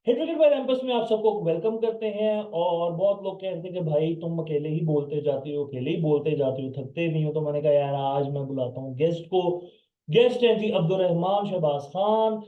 Hit wicket bye campus में आप सबको वेलकम करते हैं। और बहुत लोग कहते हैं कि भाई तुम अकेले ही बोलते जाते हो, अकेले ही बोलते जाते हो, थकते नहीं हो। तो मैंने कहा यार आज मैं बुलाता हूँ गेस्ट को। गेस्ट हैं जी अब्दुल रहमान शहबाज खान।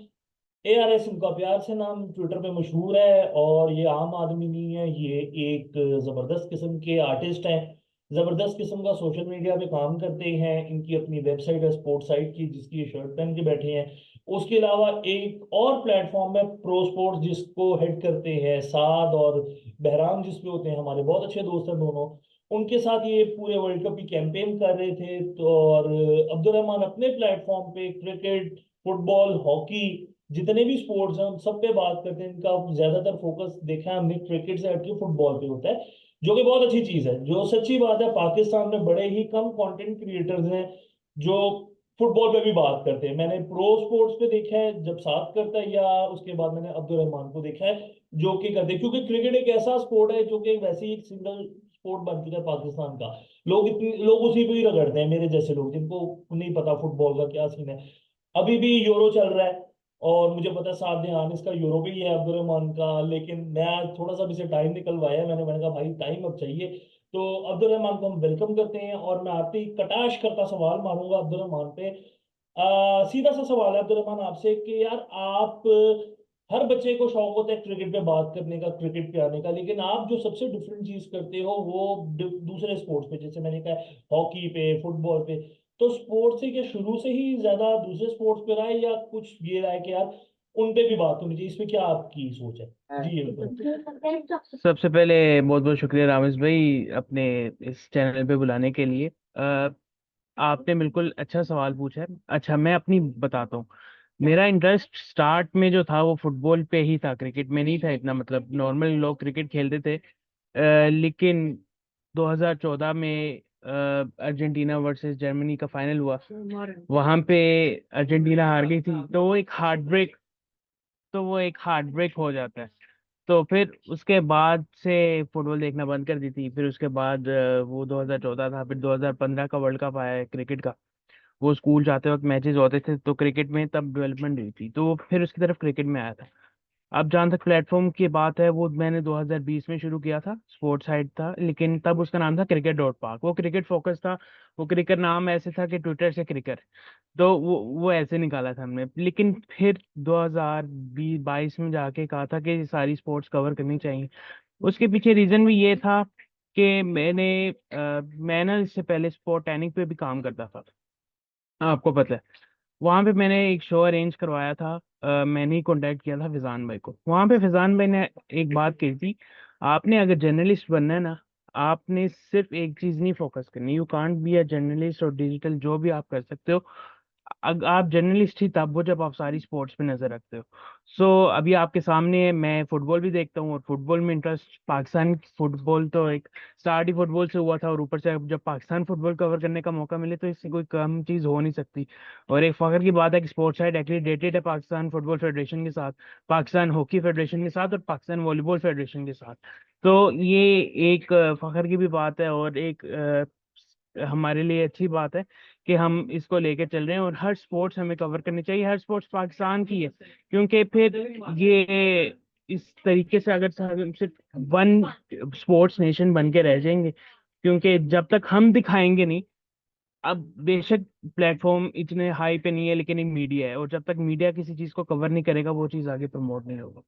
ARS इनका प्यार से नाम ट्विटर पे मशहूर है। और ये आम आदमी नहीं है, ये एक जबरदस्त किस्म के आर्टिस्ट हैं। जबरदस्त किस्म का सोशल मीडिया पे काम करते हैं। इनकी अपनी वेबसाइट है स्पोर्ट्स साइट की, जिसकी ये शर्ट पहन के बैठे हैं। उसके अलावा एक और प्लेटफॉर्म है प्रो स्पोर्ट्स, जिसको हेड करते हैं साद और बहराम, जिसपे होते हैं हमारे बहुत अच्छे दोस्त हैं दोनों। उनके साथ ये पूरे वर्ल्ड कप की कैंपेन कर रहे थे। तो और अब्दुल रहमान अपने प्लेटफॉर्म पे क्रिकेट, फुटबॉल, हॉकी, जितने भी स्पोर्ट्स हैं उन सब पे बात करते हैं। इनका ज्यादातर फोकस देखा है हमने क्रिकेट से हटके फुटबॉल पे होता है, जो कि बहुत अच्छी चीज है। जो सच्ची बात है, पाकिस्तान में बड़े ही कम कंटेंट क्रिएटर्स हैं जो फुटबॉल पे भी बात करते हैं। मैंने प्रो स्पोर्ट्स पे देखा है जब साथ करता है, या उसके बाद मैंने अब्दुल रहमान को देखा है जो कि करते हैं। क्योंकि क्रिकेट एक ऐसा स्पोर्ट है जो कि वैसे ही एक सिंगल स्पोर्ट बन चुका है पाकिस्तान का। लोग उसी पे ही रगड़ते हैं, मेरे जैसे लोग जिनको नहीं पता फुटबॉल का क्या सीन है। अभी भी यूरो चल रहा है और मुझे पता है साथ ध्यान इसका यूरो भी है अब्दुल रहमान का। लेकिन मैं आज थोड़ा सा भी से टाइम निकलवाया है, मैंने मैंने कहा भाई टाइम अब चाहिए। तो अब्दुल रहमान को हम वेलकम करते हैं। और मैं आप पे ही कटाश करता सवाल मारूंगा अब्दुल रहमान पे। सीधा सा सवाल है अब्दुल रहमान आपसे कि यार आप, हर बच्चे को शौक होता है क्रिकेट पे बात करने का, क्रिकेट पे आने का, लेकिन आप जो सबसे डिफरेंट चीज करते हो वो दूसरे स्पोर्ट्स पे, जैसे मैंने कहा हॉकी पे, फुटबॉल पे। तो स्पोर्ट्स से क्या शुरू से ही ज्यादा दूसरे स्पोर्ट्स पे रहा है, या कुछ ये रहा है कि यार उन पे भी बात होनी चाहिए? इसमें क्या आपकी सोच है? जी ये बताओ। सबसे पहले बहुत बहुत शुक्रिया रामेश भाई अपने इस चैनल पे बुलाने के लिए। आपने बिल्कुल अच्छा सवाल पूछा है। अच्छा, मैं अपनी बताता हूँ। मेरा इंटरेस्ट स्टार्ट में जो था वो फुटबॉल पे ही था, क्रिकेट में नहीं था इतना। मतलब नॉर्मल लोग क्रिकेट खेलते थे। लेकिन 2014 में अर्जेंटीना वर्सेस जर्मनी का फाइनल हुआ। वहां पे अर्जेंटीना हार गई थी, तो वो एक हार्ट ब्रेक हो जाता है। तो फिर उसके बाद से फुटबॉल देखना बंद कर दी थी। फिर उसके बाद वो 2014 था, फिर 2015 का वर्ल्ड कप आया है क्रिकेट का। वो स्कूल जाते वक्त मैचेस होते थे, तो क्रिकेट में तब डेवलपमेंट हुई थी, तो फिर उसकी तरफ क्रिकेट में आया था। अब जहाँ तक प्लेटफॉर्म की बात है, वो मैंने 2020 में शुरू किया था, स्पोर्ट्स साइट था, लेकिन तब उसका नाम था क्रिकेट डॉट पार्क। वो क्रिकेट फोकस था। वो क्रिकेट नाम ऐसे था कि ट्विटर से क्रिकेट, तो वो ऐसे निकाला था हमने। लेकिन फिर 2022 में जाके कहा था कि सारी स्पोर्ट्स कवर करनी चाहिए। उसके पीछे रीजन भी ये था कि मैं ना इससे पहले स्पोर्ट टैनिक पे भी काम करता था, आपको पता है। वहां पे मैंने एक शो अरेंज करवाया था। मैंने ही कांटेक्ट किया था फैजान भाई को। वहां पे फैजान भाई ने एक बात कही थी, आपने अगर जर्नलिस्ट बनना है ना, आपने सिर्फ एक चीज नहीं फोकस करनी। You can't be a journalist और डिजिटल जो भी आप कर सकते हो। आप जर्नलिस्ट ही तब हो जब आप सारी स्पोर्ट्स पे नजर रखते हो। सो अभी आपके सामने है, मैं फुटबॉल भी देखता हूँ और फुटबॉल में इंटरेस्ट, पाकिस्तान फुटबॉल तो एक स्टार्ट ही फुटबॉल से हुआ था, और ऊपर से अब जब पाकिस्तान फुटबॉल कवर करने का मौका मिले तो इससे कोई कम चीज हो नहीं सकती। और एक फखर की बात है कि स्पोर्ट्स साइट एक्रीडेटेड है पाकिस्तान फुटबॉल फेडरेशन के साथ, पाकिस्तान हॉकी फेडरेशन के साथ और पाकिस्तान वॉलीबॉल फेडरेशन के साथ। तो ये एक फखर की भी बात है, और एक हमारे लिए अच्छी बात है कि हम इसको लेके चल रहे हैं। और हर स्पोर्ट्स हमें कवर करनी चाहिए, हर स्पोर्ट्स पाकिस्तान की है, क्योंकि फिर ये इस तरीके से अगर हम सिर्फ वन स्पोर्ट्स नेशन बन के रह जाएंगे, क्योंकि जब तक हम दिखाएंगे नहीं। अब बेशक प्लेटफॉर्म इतने हाई पे नहीं है, लेकिन एक मीडिया है, और जब तक मीडिया किसी चीज को कवर नहीं करेगा वो चीज आगे प्रमोट नहीं होगा।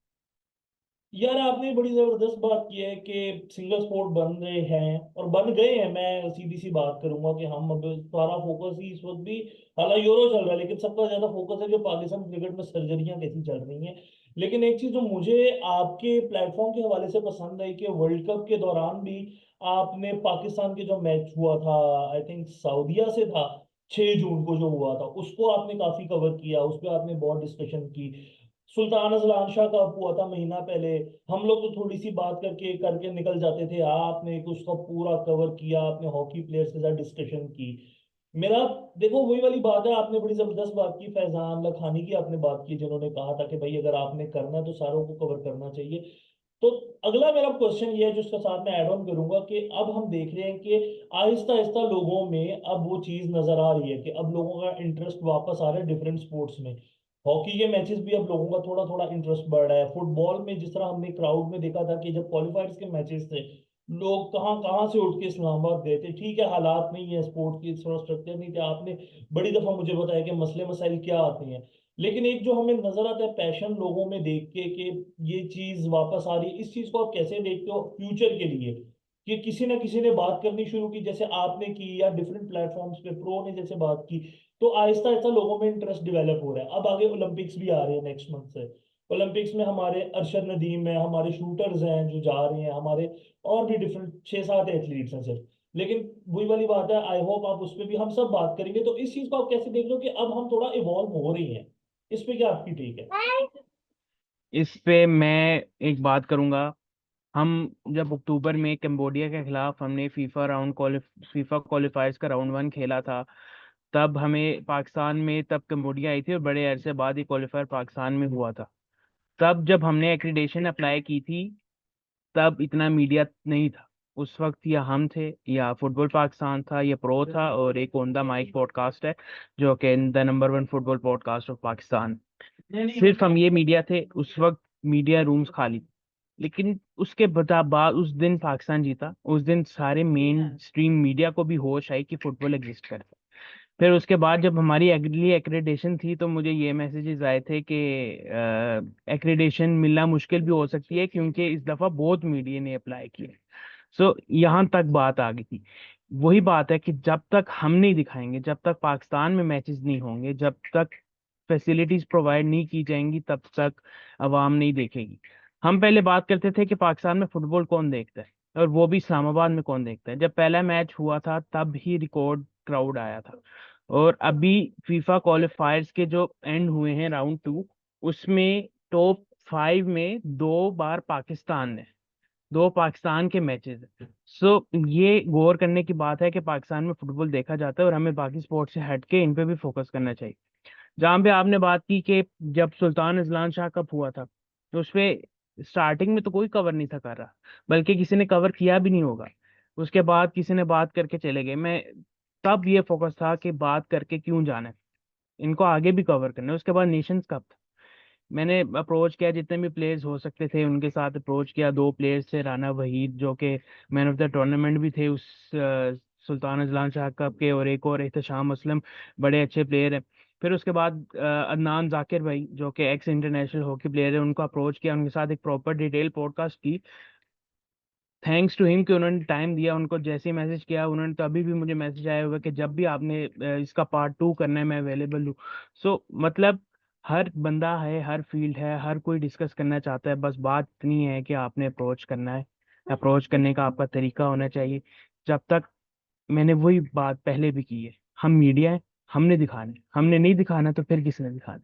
यार आपने बड़ी जबरदस्त बात की है कि सिंगल स्पोर्ट बन रहे हैं और बन गए हैं। मैं सीधी सी बात करूंगा कि हम अब सारा फोकस ही इस वक्त भी, हालांकि यूरो चल रहा है, लेकिन सबका ज्यादा फोकस है कि पाकिस्तान क्रिकेट में सर्जरियां कैसी चल रही हैं। लेकिन एक चीज जो मुझे आपके प्लेटफॉर्म के हवाले से पसंद आई कि वर्ल्ड कप के दौरान भी आपने पाकिस्तान के जो मैच हुआ था, आई थिंक सऊदीया से था, 6 जून को जो हुआ था, उसको आपने काफी कवर किया, उस पर आपने बहुत डिस्कशन की। सुल्तान अजलान शाह का हुआ था महीना पहले, हम लोग तो थोड़ी सी बात करके करके निकल जाते थे, आपने उसका पूरा कवर किया, आपने हॉकी प्लेयर्स के साथ डिस्कशन की। मेरा, देखो वही वाली बात है, आपने बड़ी जबरदस्त बात की, फैजान लखानी की आपने बात की, जिन्होंने कहा था कि भाई अगर आपने करना है तो सारों को कवर करना चाहिए। तो अगला मेरा क्वेश्चन ये है जो उसके साथ मैं ऐड ऑन करूंगा कि अब हम देख रहे हैं कि आहिस्ता आहिस्ता लोगों में अब वो चीज नजर आ रही है कि अब लोगों का इंटरेस्ट वापस आ रहा है डिफरेंट स्पोर्ट्स में। हॉकी के मैचेस भी अब लोगों का थोड़ा थोड़ा इंटरेस्ट बढ़ रहा है। फुटबॉल में जिस तरह हमने क्राउड में देखा था कि जब क्वालिफायर्स के मैचेस थे, लोग कहाँ कहाँ से उठ के इस्लामाबाद गए थे। ठीक है, हालात नहीं है, स्पोर्ट की इंफ्रास्ट्रक्चर नहीं थे, आपने बड़ी दफा मुझे बताया कि मसले मसाइल क्या आते हैं, लेकिन एक जो हमें नजर आता है पैशन लोगों में देख के कि ये चीज वापस आ रही है, इस चीज को आप कैसे देखते हो फ्यूचर के लिए? कि किसी ना किसी ने बात करनी शुरू की, जैसे आपने की, या डिफरेंट प्लेटफॉर्म्स पे प्रो ने जैसे बात की, तो आहिस्ता आहिस्ता लोगों में इंटरेस्ट डेवलप हो रहा है। अब आगे ओलंपिक्स भी आ रहे हैं नेक्स्ट मंथ से। ओलंपिक्स में हमारे अरशद नदीम है, हमारे शूटर्स हैं जो जा रहे हैं, हमारे और भी डिफरेंट 6-7 एथलीट्स हैं सिर्फ। लेकिन वही वाली बात है, आई होप आप उस पर भी हम सब बात करेंगे। तो इस चीज को आप कैसे देख रहे हो कि अब हम थोड़ा इवॉल्व हो रही हैं? इस पे क्या आपकी टेक है? इस पे मैं एक बात करूंगा। हम जब अक्टूबर में कंबोडिया के खिलाफ हमने फीफा क्वालिफायर्स का राउंड 1 खेला था, तब हमें पाकिस्तान में, तब कंबोडिया आई थी और बड़े अरसे बाद ही क्वालिफायर पाकिस्तान में हुआ था। तब जब हमने एक्रीडेशन अप्लाई की थी, तब इतना मीडिया नहीं था। उस वक्त या हम थे, या फुटबॉल पाकिस्तान था, या प्रो था, और एक ऑन द माइक पॉडकास्ट है जो कि the number 1 football podcast of Pakistan. सिर्फ हम ये मीडिया थे उस वक्त। मीडिया रूम्स खाली थे। लेकिन उसके बाद उस दिन पाकिस्तान जीता, उस दिन सारे मेन स्ट्रीम मीडिया को भी होश आई कि फुटबॉल एग्जिस्ट करता है। फिर उसके बाद जब हमारी अगली एक्रेडिटेशन थी, तो मुझे ये मैसेजेस आए थे कि एक्रेडिटेशन मिलना मुश्किल भी हो सकती है, क्योंकि इस दफ़ा बहुत मीडिया ने अप्लाई किया। सो यहाँ तक बात आ गई थी। वही बात है कि जब तक हम नहीं दिखाएंगे, जब तक पाकिस्तान में मैचेस नहीं होंगे, जब तक फैसिलिटीज प्रोवाइड नहीं की जाएंगी, तब तक अवाम नहीं देखेगी। हम पहले बात करते थे कि पाकिस्तान में फुटबॉल कौन देखता है, और वो भी इस्लामाबाद में कौन देखता है। जब पहला मैच हुआ था तब ही रिकॉर्ड क्राउड आया था। और अभी फीफा क्वालिफायर्स के जो एंड हुए हैं राउंड 2, उसमें टॉप 5 में 2 बार पाकिस्तान है, 2 पाकिस्तान के मैचेस हैं। सो ये गौर करने की बात है कि पाकिस्तान में फुटबॉल देखा जाता है, और हमें बाकी स्पोर्ट्स से हट के इन पे भी फोकस करना चाहिए। जहाँ पे आपने बात की कि जब सुल्तान अजलान शाह कप हुआ था, तो उसपे स्टार्टिंग में तो कोई कवर नहीं था कर रहा, बल्कि किसी ने कवर किया भी नहीं होगा। उसके बाद किसी ने बात करके चले गए। मैं तब ये फोकस था कि बात करके क्यों जाना है, इनको आगे भी कवर करना है। उसके बाद नेशंस कप था। मैंने अप्रोच किया, जितने भी प्लेयर्स हो सकते थे उनके साथ अप्रोच किया। 2 प्लेयर्स थे, राना वहीद जो कि मैन ऑफ द टूर्नामेंट भी थे उस सुल्तान अजलान शाह कप के, और एक और एहतशाम असलम, बड़े अच्छे प्लेयर हैं। फिर उसके बाद अदनान जाकिर भाई जो कि एक्स इंटरनेशनल हॉकी प्लेयर है, उनको अप्रोच किया, उनके साथ एक प्रॉपर डिटेल पॉडकास्ट की। थैंक्स टू हिम कि उन्होंने टाइम दिया। उनको जैसे ही मैसेज किया, उन्होंने तो अभी भी मुझे मैसेज आया हुआ है कि जब भी आपने इसका पार्ट 2 करना है, मैं अवेलेबल हूँ। सो मतलब हर बंदा है, हर फील्ड है, हर कोई डिस्कस करना चाहता है। बस बात इतनी है कि आपने अप्रोच करना है, अप्रोच करने का आपका तरीका होना चाहिए। जब तक, मैंने वही बात पहले भी की है, हम मीडिया है, हमने दिखाना है। हमने नहीं दिखाना तो फिर किसने दिखाना?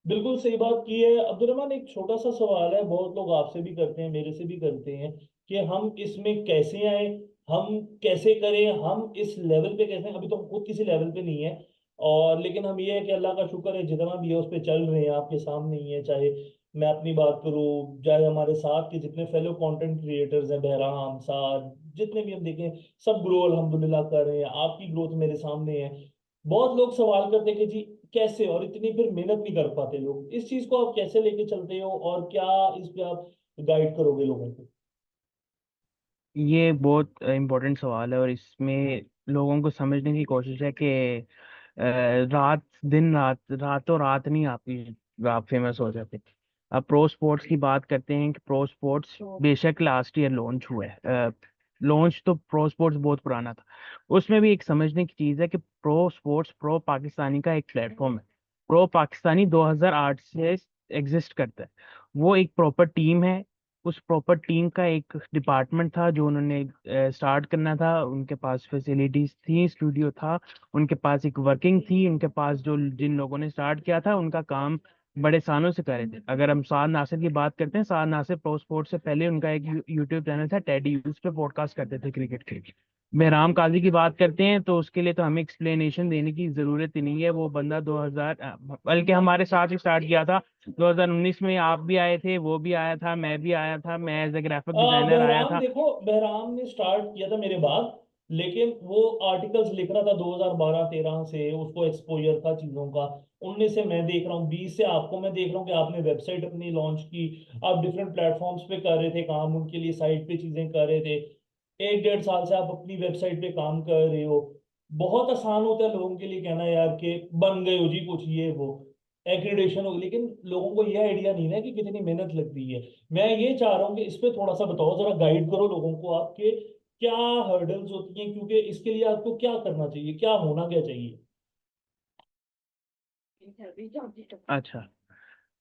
बिल्कुल सही बात की है अब्दुल रहमान। एक छोटा सा सवाल है, बहुत लोग आपसे भी करते हैं, मेरे से भी करते हैं, कि हम इसमें कैसे आए, हम कैसे करें, हम इस लेवल पे कैसे, अभी तो हम खुद किसी लेवल पे नहीं है। और लेकिन हम ये है कि अल्लाह का शुक्र है जितना भी है उस पे चल रहे हैं, आपके सामने ही है। चाहे मैं अपनी बात करूँ, चाहे हमारे साथ के जितने फेलो कंटेंट क्रिएटर्स हैं, बहराम साथ, जितने भी हम देखें, सब ग्रो अल्हम्दुलिल्लाह कर रहे हैं। आपकी ग्रोथ मेरे सामने है। बहुत लोग सवाल करते हैं कि जी कैसे, और इतनी फिर मेहनत नहीं कर पाते लोग। इस चीज को आप कैसे लेके चलते हो, और क्या इस पे आप गाइड करोगे लोगों को? ये बहुत इम्पोर्टेंट सवाल है, और इसमें लोगों को समझने की कोशिश है कि रात दिन रात, रातों रात नहीं आप फेमस हो जाते। अब प्रो स्पोर्ट्स की बात करते हैं कि प्रो स्पोर्ट्स बेशक लास्ट ईयर लॉन्च हुआ है। लॉन्च तो प्रो स्पोर्ट्स बहुत पुराना था। उसमें भी एक समझने की चीज़ है कि प्रो स्पोर्ट्स, प्रो पाकिस्तानी का एक प्लेटफॉर्म है। प्रो पाकिस्तानी 2008 से एग्जिस्ट करता है। वो एक प्रॉपर टीम है। उस प्रॉपर टीम का एक डिपार्टमेंट था जो उन्होंने स्टार्ट करना था। उनके पास फैसिलिटीज थी, स्टूडियो था, उनके पास एक वर्किंग थी, उनके पास जो जिन लोगों ने स्टार्ट किया था उनका काम बड़े सालों से कर रहे थे। अगर हम साद नासिर की बात करते हैं, साद नासिर प्रो स्पोर्ट से पहले उनका एक यूट्यूब चैनल था टेडी, उस पे पॉडकास्ट करते थे क्रिकेट के। मेहराम काजी की बात करते हैं तो उसके लिए तो हमें एक्सप्लेनेशन देने की जरूरत ही नहीं है। वो बंदा 2000, बल्कि हमारे साथ ही स्टार्ट किया था। 2019 में आप भी आए थे, वो भी आया था, मैं भी आया था, मैं एज ए ग्राफिक डिजाइनर आया बहराम था। देखो, बहराम ने स्टार्ट किया था मेरे बाद, लेकिन वो आर्टिकल्स लिख रहा था 2012-13 से, उसको एक्सपोजर था चीजों का। 19 से मैं देख रहा हूँ, 20 से आपको मैं देख रहा हूँ कि आपने वेबसाइट अपनी लॉन्च की, आप डिफरेंट प्लेटफॉर्म्स पे कर रहे थे काम, उनके लिए साइट पे चीजें कर रहे थे। 1-1.5 साल से आप अपनी वेबसाइट पे काम कर रहे हो। बहुत आसान होता है लोगों के लिए कहना यार कि बन गए हो जी कुछ, ये वो एक्रीडेशन हो गई, लेकिन लोगों को ये आइडिया नहीं ना कि कितनी मेहनत लगती है। मैं ये चाह रहा हूँ कि इस पे थोड़ा सा बताओ, जरा गाइड करो लोगों को आपके क्या हर्डल्स होती हैं, क्योंकि इसके लिए आपको क्या करना चाहिए, क्या होना क्या चाहिए। अच्छा,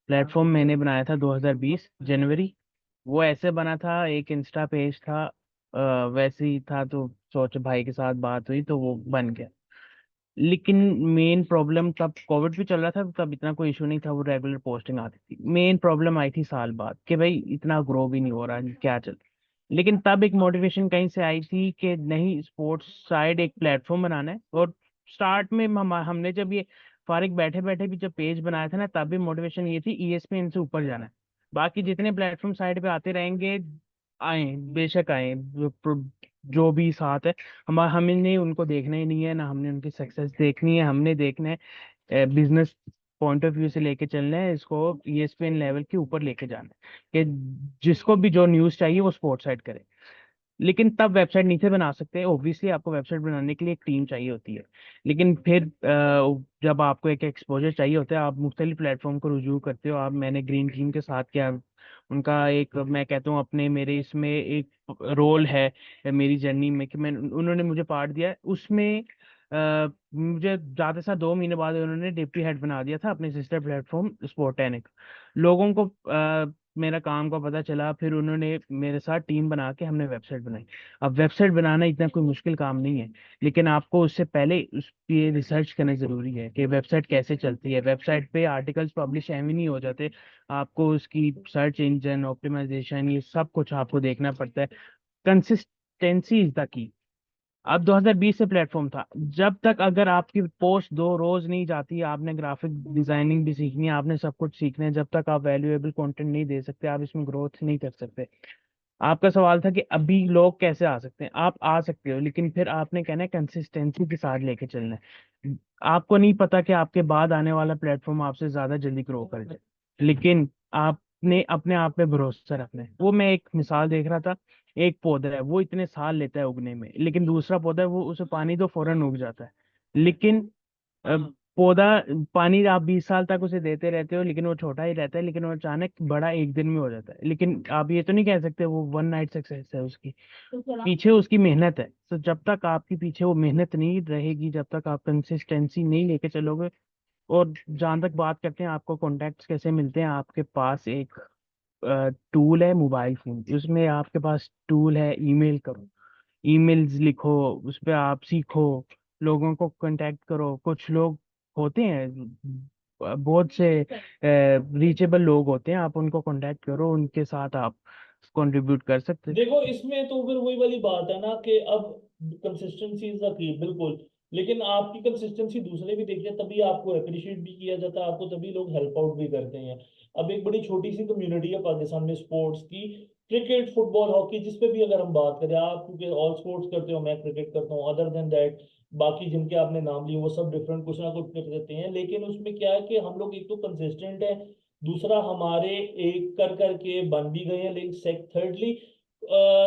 प्लेटफॉर्म मैंने बनाया था 2020 जनवरी। वो ऐसे बना था, एक इंस्टा पेज था, वैसे ही था, तो सोच भाई के साथ बात हुई तो वो बन गया। लेकिन मेन प्रॉब्लम, तब कोविड भी चल रहा था, तब इतना कोई इशू नहीं था, वो रेगुलर पोस्टिंग आती थी। मेन प्रॉब्लम आई थी साल बाद कि भाई इतना ग्रो भी नहीं हो रहा, क्या चल। लेकिन तब एक मोटिवेशन कहीं से आई थी कि नहीं, स्पोर्ट्स साइड एक प्लेटफॉर्म बनाना है। और स्टार्ट में हमने जब ये फारिग बैठे बैठे भी जब पेज बनाया था ना, तब भी मोटिवेशन ये थी ESPN से ऊपर जाना है। बाकी जितने प्लेटफॉर्म साइड पे आते रहेंगे, आए बेशक आए, जो भी साथ है, हमने उनको देखना ही नहीं है, ना हमने उनकी सक्सेस देखनी है। हमने देखना है बिजनेस पॉइंट ऑफ व्यू से लेके चलना है, इसको ESPN लेवल के ऊपर लेके जाना है कि जिसको भी जो न्यूज़ चाहिए वो स्पोर्ट्स साइड करे। लेकिन तब वेबसाइट नीचे बना सकते हैं, ऑब्वियसली आपको वेबसाइट बनाने के लिए एक टीम चाहिए होती है। लेकिन फिर जब आपको एक एक्सपोजर चाहिए होता है, आप मुख्तलिफ प्लेटफॉर्म को रुजू करते हो। आप मैंने ग्रीन टीम के साथ किया, उनका एक, मैं कहता हूँ अपने, मेरे इसमें एक रोल है मेरी जर्नी में कि मैं, उन्होंने मुझे पार्ट दिया है उसमें। मुझे जाते साथ 2 महीने बाद उन्होंने डिप्टी हेड बना दिया था अपने सिस्टर प्लेटफॉर्म स्पोर्टेनिक। लोगों को मेरा काम का पता चला, फिर उन्होंने मेरे साथ टीम बना के हमने वेबसाइट बनाई। अब वेबसाइट बनाना इतना कोई मुश्किल काम नहीं है, लेकिन आपको उससे पहले उस पे रिसर्च करना जरूरी है कि वेबसाइट कैसे चलती है। वेबसाइट पे आर्टिकल्स पब्लिश एवं नहीं हो जाते, आपको उसकी सर्च इंजन ऑप्टिमाइजेशन ये सब कुछ आपको देखना पड़ता है। Consistency is the key. अब 2020 से प्लेटफॉर्म था, जब तक अगर आपकी पोस्ट 2 रोज नहीं जाती, आपने ग्राफिक डिजाइनिंग भी सीखनी है, आपने सब कुछ सीखना है, जब तक आप वैल्यूएबल कंटेंट नहीं दे सकते, आप इसमें ग्रोथ नहीं कर सकते। आपका सवाल था कि अभी लोग कैसे आ सकते हैं, आप आ सकते हो, लेकिन फिर आपने कहना है कंसिस्टेंसी के साथ लेके चलना है। आपको नहीं पता कि आपके बाद आने वाला प्लेटफॉर्म आपसे ज्यादा जल्दी ग्रो कर जाए, लेकिन आपने अपने आप पे भरोसा रखना है। वो मैं एक मिसाल देख रहा था, एक पौधा है वो इतने साल लेता है उगने में, लेकिन दूसरा पौधा है वो उसे पानी दो फौरन उग जाता है। लेकिन पौधा, पानी आप 20 साल तक उसे देते रहते हो, लेकिन वो छोटा ही रहता है, लेकिन वो अचानक बड़ा एक दिन में हो जाता है। लेकिन आप ये तो नहीं कह सकते वो वन नाइट सक्सेस है उसकी, पीछे उसकी मेहनत है। तो जब तक आपके पीछे वो मेहनत नहीं रहेगी, जब तक आप कंसिस्टेंसी नहीं लेके चलोगे। और जहां तक बात करते हैं आपको कॉन्टैक्ट्स कैसे मिलते हैं, आपके पास एक टूल है मोबाइल फोन, उसमें आपके पास टूल है, ईमेल करो, ईमेल्स लिखो, उस पे आप सीखो, लोगों को कांटेक्ट करो। कुछ लोग होते हैं, बहुत से रीचेबल लोग होते हैं, आप उनको कांटेक्ट करो, उनके साथ आप कंट्रीब्यूट कर सकते हैं। देखो इसमें तो फिर वही वाली बात है ना कि अब कंसिस्टेंसी इज द की, बिल्कुल। लेकिन आपकी कंसिस्टेंसी दूसरे भी देखते हैं, तभी आपको अप्रिशिएट भी किया जाता है, आपको तभी लोग हेल्प आउट भी करते हैं। अब एक बड़ी छोटी सी कम्युनिटी है पाकिस्तान में स्पोर्ट्स की, क्रिकेट, फुटबॉल, हॉकी, जिस पे भी अगर हम बात करें, आप क्योंकि ऑल स्पोर्ट्स करते हो, मैं क्रिकेट करता हूँ, अदर देन दैट बाकी जिनके आपने नाम लिए वो सब डिफरेंट कुछ ना कुछ करते हैं। लेकिन उसमें क्या है कि हम लोग एक तो कंसिस्टेंट है, दूसरा हमारे एक कर करके बन भी गए हैं, लेकिन थर्डली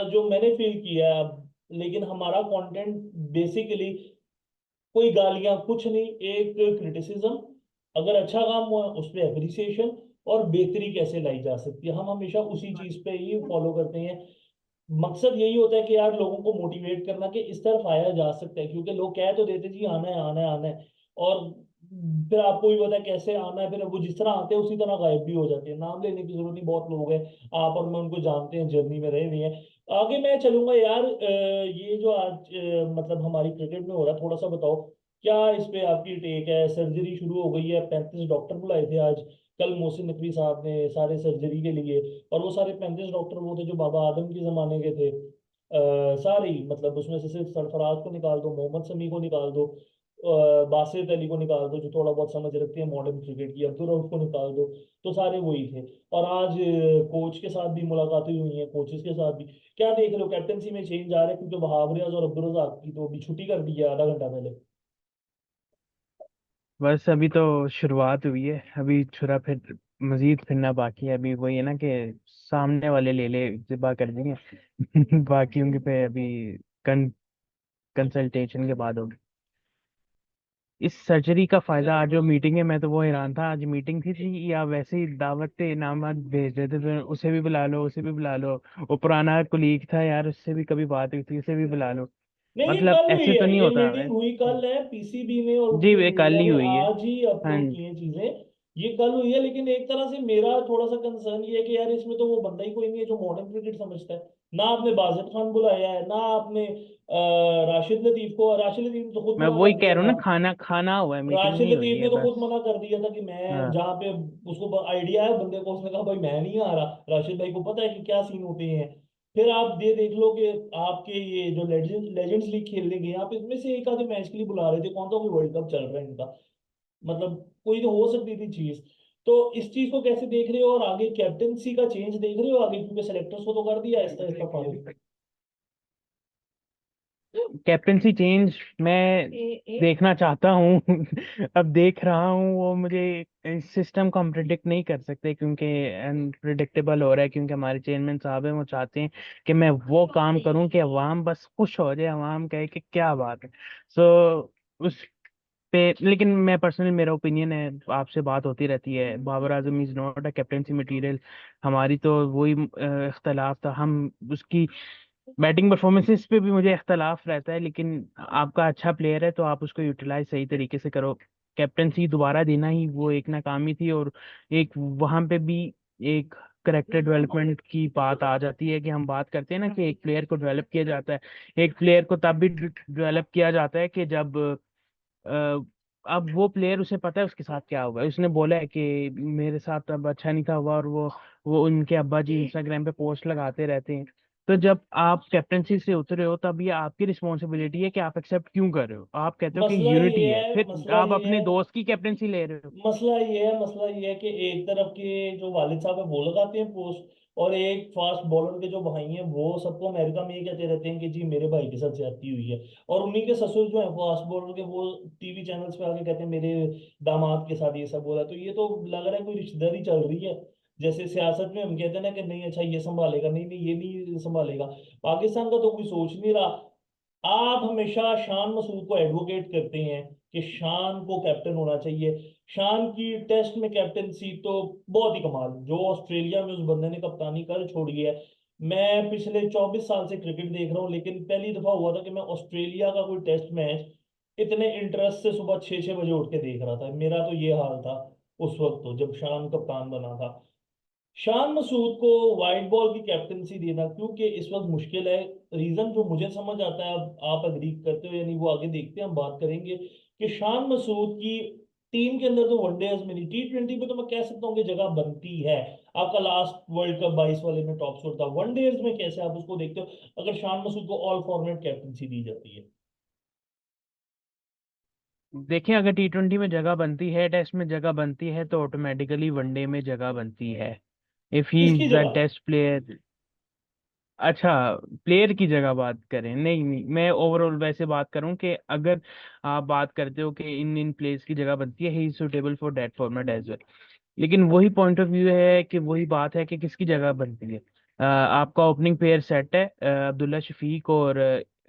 जो मैंने फील किया है अब, लेकिन हमारा कंटेंट बेसिकली कोई गालियां कुछ नहीं, एक क्रिटिसिज्म, अगर अच्छा काम हुआ उस पर एप्रिसिएशन, और बेहतरी कैसे लाई जा सकती है, हम हमेशा उसी चीज पे ही फॉलो करते हैं। मकसद यही होता है कि यार लोगों को मोटिवेट करना कि इस तरफ आया जा सकता है, क्योंकि लोग कह तो देते जी आना है आना है आना है, और फिर आपको भी पता है कैसे आना है, फिर वो जिस तरह आते हैं उसी तरह गायब भी हो जाते हैं। नाम लेने की जरूरत नहीं, बहुत लोग हैं, आप और मैं उनको जानते हैं, जर्नी में रहे हुए हैं। आगे मैं चलूंगा यार, ये जो आज मतलब हमारी क्रिकेट में हो रहा है, थोड़ा सा बताओ क्या इस पे आपकी टेक है। सर्जरी शुरू हो गई है, 35 डॉक्टर बुलाए थे आज, कल मोहसिन नकवी साहब ने सारे सर्जरी के लिए। और वो सारे 35 डॉक्टर वो थे जो बाबा आदम के जमाने के थे, सारे ही, मतलब उसमें से सिर्फ सरफराज को निकाल दो, मोहम्मद समी को निकाल दो, बासित अली को निकाल दो जो थोड़ा बहुत समझ रखते हैं मॉडर्न क्रिकेट की, अब्दुल रऊफ को निकाल दो, तो सारे वही थे। और आज कोच के साथ भी मुलाकातें हुई हैं, कोचेस के साथ भी। क्या देख रहे हो, कैप्टनसी में चेंज आ रहा है? क्योंकि वहाब रियाज और अब्दुल रजाक की तो अभी छुट्टी कर दी है आधा घंटा पहले। बस अभी तो शुरुआत हुई है, अभी छुरा फिर मजीद फिरना बाकी है। अभी वही है ना कि सामने वाले ले ले जिबा कर देंगे बाकी उनके पे अभी कंसल्टेशन के बाद होगी। इस सर्जरी का फायदा आज जो मीटिंग है, मैं तो वो हैरान था। आज मीटिंग थी या वैसे ही दावत इनामात भेज रहे थे, तो उसे भी बुला लो, उसे भी बुला लो। वो पुराना कुलीग था यार, उससे भी कभी बात हुई थी, उसे भी बुला लो। नहीं, ये मतलब कल हुई ऐसे है, तो नहीं ये होता है। मीटिंग हुई कल है पीसीबी में, और जी, उसने ये कल मीडिया ही में हुई है। आज ही हाँ अपलोड की हैं चीजें। ये कल हुई है, लेकिन एक तरह से मेरा थोड़ा सा कंसर्न ये है कि यार इसमें तो वो बंदा ही कोई नहीं है जो मॉडर्न क्रिकेट समझता है। ना आपने बाजिद खान बुलाया है, ना आपने राशिद लतीफ को। राशिद लतीफ ने तो खुद मैं मना वही कर कह दिया रहा हूँ था। ना, खाना खाना हुआ है, मीटिंग राशिद नहीं हुई लतीफ ने है तो खुद बस। मना कर दिया था कि मैं हाँ। जहाँ पे, उसको आइडिया है बंदे को, उसने कहा भाई मैं नहीं आ रहा। राशिद भाई को पता है कि क्या सीन होते हैं। फिर आप ये देख लो कि आपके ये जो लेजेंड्स लीग खेलने गए, आप इसमें से एक आधे मैच के लिए बुला रहे थे, कौन सा कोई वर्ल्ड कप चल रहा है इनका। मतलब कोई तो हो सकती थी चीज। तो इस चीज को कैसे देख रहे हो, और आगे कैप्टनसी का चेंज देख रहे हो आगे? क्योंकि सेलेक्टर्स को तो कर दिया ऐसा ऐसा फॉलो। कैप्टनसी चेंज मैं देखना चाहता हूँ अब देख रहा हूँ। वो मुझे इस सिस्टम को हम प्रिडिक्ट नहीं कर सकते, क्योंकि अनप्रिडिक्टेबल हो रहा है। क्योंकि हमारे चेयरमैन साहब हैं, वो चाहते हैं कि मैं वो काम करूं कि अवाम बस खुश हो जाए, अवाम कहे कि क्या बात है। सो उस पे, लेकिन मैं पर्सनली, मेरा ओपिनियन है, आपसे बात होती रहती है, Babar Azam is not a captaincy material. हमारी तो वही इख्तलाफ था। हम उसकी बैटिंग परफॉर्मेंसेस पे भी मुझे इख्तलाफ रहता है, लेकिन आपका अच्छा प्लेयर है तो आप उसको यूटिलाइज सही तरीके से करो। कैप्टनसी दोबारा देना ही वो एक नाकामी थी। और एक वहां पे भी एक करेक्टर डेवलपमेंट की बात आ जाती है कि हम बात करते हैं ना कि एक प्लेयर को डेवलप किया जाता है। एक प्लेयर को तब भी डेवलप किया जाता है कि जब अ, अब वो प्लेयर, उसे पता है उसके साथ क्या हुआ है। उसने बोला है कि मेरे साथ अब अच्छा नहीं था हुआ, और वो उनके अब्बा जी इंस्टाग्राम पे पोस्ट लगाते रहते हैं। तो जब आप कैप्टनसी से उतरे हो, तब ये आपकी रिस्पॉन्सिबिलिटी है कि आप एक्सेप्ट क्यों कर रहे हो। आप कहते हो कि मसला यूनिटी ये है, है, फिर मसला आप ये अपने है, दोस्त की कैप्टनसी ले रहे हो। मसला ये है कि एक तरफ के जो वालिद साहब है वो लगाते हैं पोस्ट, और एक फास्ट बॉलर के जो भाई हैं वो सबको अमेरिका में ये कहते रहते हैं कि जी मेरे भाई के साथ ज्यादती हुई है। और उन्हीं के ससुर जो है फास्ट बॉलर के, वो टीवी चैनल्स पे आके कहते हैं मेरे दामाद के साथ ये सब बोला। तो ये तो लग रहा है कोई रिश्तेदारी चल रही है। जैसे सियासत में हम कहते हैं ना कि नहीं अच्छा ये संभालेगा, नहीं नहीं ये नहीं संभालेगा। पाकिस्तान का तो कोई सोच नहीं रहा। आप हमेशा शान मसूद को एडवोकेट करते हैं कि शान को कैप्टन होना चाहिए। शान की टेस्ट में कैप्टनसी तो बहुत ही कमाल, जो ऑस्ट्रेलिया में उस बंदे ने कप्तानी कर छोड़ी है। मैं पिछले 24 साल से क्रिकेट देख रहा हूँ, लेकिन पहली दफा हुआ था कि मैं ऑस्ट्रेलिया का कोई टेस्ट मैच इतने इंटरेस्ट से सुबह 6-6 बजे उठ के देख रहा था। मेरा तो ये हाल था उस वक्त, तो जब शान कप्तान बना था। शान मसूद को वाइट बॉल की कैप्टनसी देना क्योंकि इस वक्त मुश्किल है। रीजन जो मुझे समझ आता है, अब आप अग्री करते हो या नहीं वो आगे देखते हैं, हम बात करेंगे कि शान मसूद की टीम के अंदर तो वनडेज में नहीं, T20 में तो मैं कह सकता हूँ कि जगह बनती है। आपका लास्ट वर्ल्ड कप 22 वाले में टॉप स्कोर था, वनडेज में कैसे आप उसको देखते हो अगर शान मसूद को ऑल फॉर्मेट कैप्टनसी दी जाती है? देखिए, अगर T20 में जगह बनती है, टेस्ट में जगह बनती है, तो ऑटोमेटिकली वनडे में जगह बनती है। इफ ही किसकी इज अ जगह? Test player. अच्छा, प्लेयर की जगह बात करें, नहीं नहीं, मैं ओवरऑल वैसे बात करूं कि अगर आप बात करते हो कि इन इन प्लेयर्स की जगह बनती है, he is suitable for that format as well. लेकिन वही पॉइंट ऑफ व्यू है कि वही बात है कि किसकी जगह बनती है। आपका ओपनिंग पेयर सेट है, अब्दुल्ला शफीक और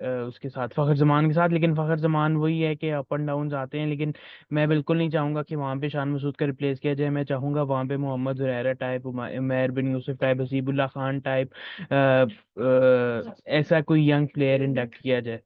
उसके साथ फ़खर जमान के साथ। लेकिन फ़खर जमान वही है कि अप एंड डाउन आते हैं। लेकिन मैं बिल्कुल नहीं चाहूंगा कि वहां पे शान मसूद का रिप्लेस किया जाए। मैं चाहूंगा वहां पे मोहम्मद जुरैरा टाइप, उमैर बिन यूसुफ टाइप, हसीबुल्ला खान टाइप, ऐसा कोई यंग प्लेयर इंडक्ट किया जाए।